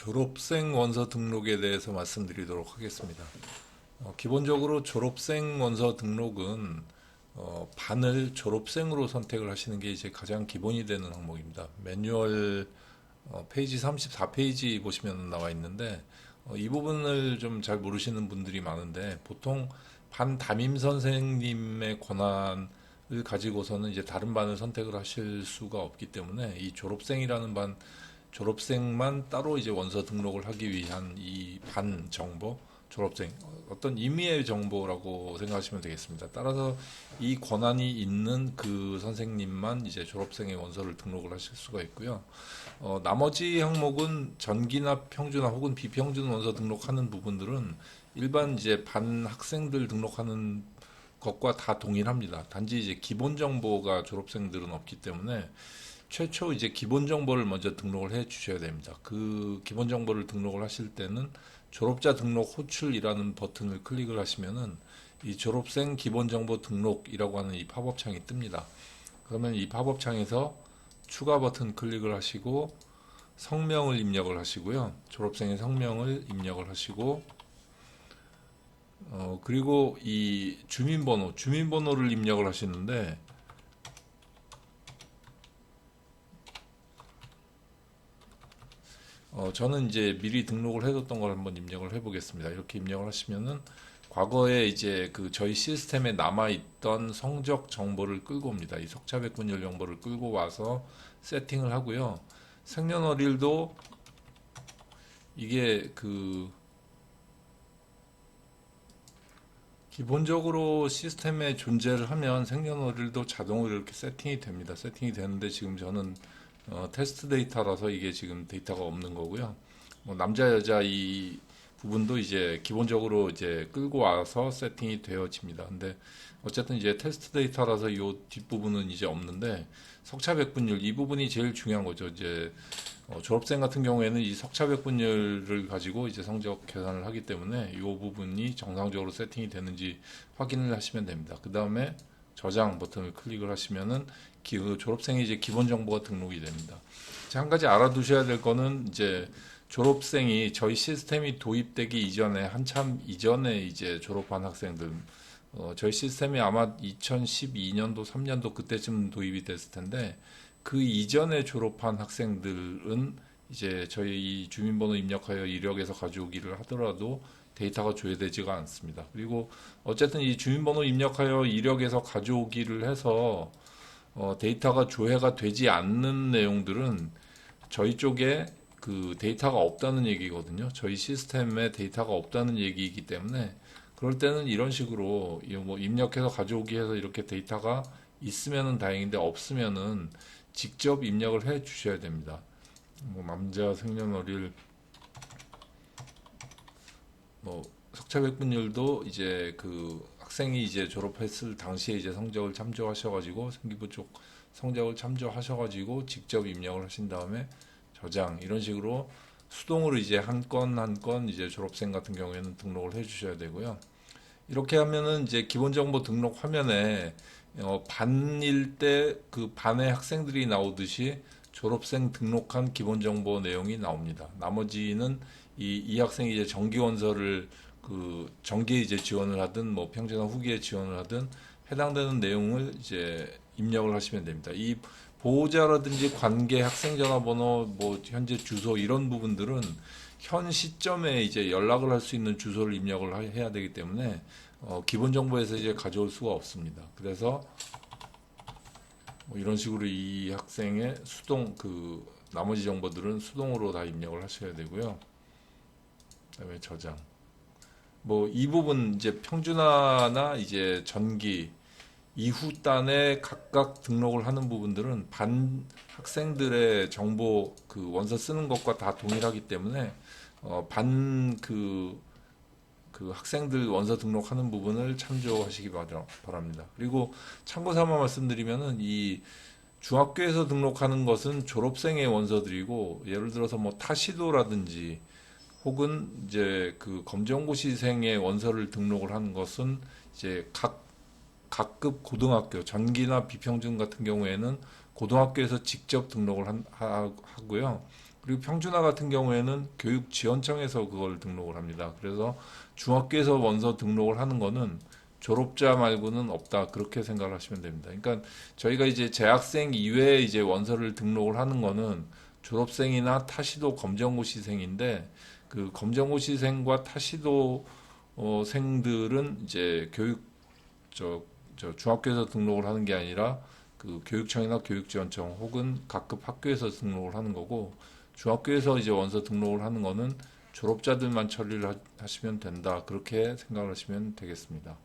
졸업생 원서 등록에 대해서 말씀드리도록 하겠습니다. 기본적으로 졸업생 원서 등록은 반을 졸업생으로 선택을 하시는 게 이제 가장 기본이 되는 항목입니다. 매뉴얼 페이지 34페이지 보시면 나와 있는데 이 부분을 좀 잘 모르시는 분들이 많은데 보통 반 담임 선생님의 권한을 가지고서는 이제 다른 반을 선택을 하실 수가 없기 때문에 이 졸업생이라는 반 졸업생만 따로 이제 원서 등록을 하기 위한 이 반 정보, 졸업생 어떤 임의의 정보라고 생각하시면 되겠습니다. 따라서 이 권한이 있는 그 선생님만 이제 졸업생의 원서를 등록을 하실 수가 있고요. 나머지 항목은 전기나 평준화 혹은 비평준 원서 등록하는 부분들은 일반 이제 반 학생들 등록하는 것과 다 동일합니다. 단지 이제 기본 정보가 졸업생들은 없기 때문에 최초 이제 기본 정보를 먼저 등록을 해 주셔야 됩니다. 그 기본 정보를 등록을 하실 때는 졸업자 등록 호출이라는 버튼을 클릭을 하시면은 이 졸업생 기본 정보 등록이라고 하는 이 팝업 창이 뜹니다. 그러면 이 팝업 창에서 추가 버튼 클릭을 하시고 성명을 입력을 하시고요. 졸업생의 성명을 입력을 하시고 그리고 이 주민번호를 입력을 하시는데 저는 이제 미리 등록을 해뒀던 걸 한번 입력을 해보겠습니다. 이렇게 입력을 하시면은 과거에 이제 그 저희 시스템에 남아있던 성적 정보를 끌고 옵니다. 이 석차백분율 정보를 끌고 와서 세팅을 하고요. 생년월일도 이게 그 기본적으로 시스템에 존재를 하면 생년월일도 자동으로 이렇게 세팅이 됩니다. 세팅이 되는데 지금 저는 테스트 데이터라서 이게 지금 데이터가 없는 거고요. 뭐 남자 여자 이 부분도 이제 기본적으로 이제 끌고 와서 세팅이 되어집니다. 근데 어쨌든 이제 테스트 데이터라서 이 뒷부분은 이제 없는데 석차백분율 이 부분이 제일 중요한 거죠. 이제 졸업생 같은 경우에는 이 석차백분율을 가지고 이제 성적 계산을 하기 때문에 이 부분이 정상적으로 세팅이 되는지 확인을 하시면 됩니다. 그 다음에 저장 버튼을 클릭을 하시면은 졸업생의 이제 기본 정보가 등록이 됩니다. 한 가지 알아두셔야 될 거는 이제 졸업생이 저희 시스템이 도입되기 이전에 한참 이전에 이제 졸업한 학생들 저희 시스템이 아마 2012년도 3년도 그때쯤 도입이 됐을 텐데 그 이전에 졸업한 학생들은 이제 저희 이 주민번호 입력하여 이력에서 가져오기를 하더라도 데이터가 조회되지가 않습니다. 그리고 어쨌든 이 주민번호 입력하여 이력에서 가져오기를 해서 데이터가 조회가 되지 않는 내용들은 저희 쪽에 그 데이터가 없다는 얘기거든요. 저희 시스템에 데이터가 없다는 얘기이기 때문에 그럴 때는 이런 식으로 뭐 입력해서 가져오기 해서 이렇게 데이터가 있으면은 다행인데 없으면은 직접 입력을 해 주셔야 됩니다. 뭐 남자 생년월일 뭐 석차백분율도 이제 그 학생이 이제 졸업했을 당시에 이제 성적을 참조하셔가지고 생기부 쪽 성적을 참조하셔가지고 직접 입력을 하신 다음에 저장 이런 식으로 수동으로 이제 한 건 한 건 이제 졸업생 같은 경우에는 등록을 해 주셔야 되고요. 이렇게 하면은 이제 기본정보 등록 화면에 반일 때 그 반의 학생들이 나오듯이 졸업생 등록한 기본정보 내용이 나옵니다. 나머지는 이 학생이 이제 정기원서를 그 정기에 이제 지원을 하든 뭐 평준화 후기에 지원을 하든 해당되는 내용을 이제 입력을 하시면 됩니다. 이 보호자라든지 관계 학생 전화번호 뭐 현재 주소 이런 부분들은 현 시점에 이제 연락을 할 수 있는 주소를 입력을 해야 되기 때문에 기본 정보에서 이제 가져올 수가 없습니다. 그래서 뭐 이런 식으로 이 학생의 수동 그 나머지 정보들은 수동으로 다 입력을 하셔야 되고요. 그다음에 저장. 뭐 이 부분 이제 평준화나 이제 전기 이후 단에 각각 등록을 하는 부분들은 반 학생들의 정보 그 원서 쓰는 것과 다 동일하기 때문에 반 그 학생들 원서 등록하는 부분을 참조하시기 바랍니다. 그리고 참고 삼아 말씀드리면은 이 중학교에서 등록하는 것은 졸업생의 원서들이고 예를 들어서 뭐 타시도라든지 혹은 이제 그 검정고시생의 원서를 등록을 하는 것은 이제 각급 고등학교 전기나 비평준 같은 경우에는 고등학교에서 직접 등록을 하고요. 그리고 평준화 같은 경우에는 교육지원청에서 그걸 등록을 합니다. 그래서 중학교에서 원서 등록을 하는 거는 졸업자 말고는 없다. 그렇게 생각을 하시면 됩니다. 그러니까 저희가 이제 재학생 이외에 이제 원서를 등록을 하는 거는 졸업생이나 타시도 검정고시생인데 그 검정고시생과 타시도 생들은 이제 저 중학교에서 등록을 하는 게 아니라 그 교육청이나 교육지원청 혹은 각급 학교에서 등록을 하는 거고 중학교에서 이제 원서 등록을 하는 거는 졸업자들만 처리를 하시면 된다. 그렇게 생각을 하시면 되겠습니다.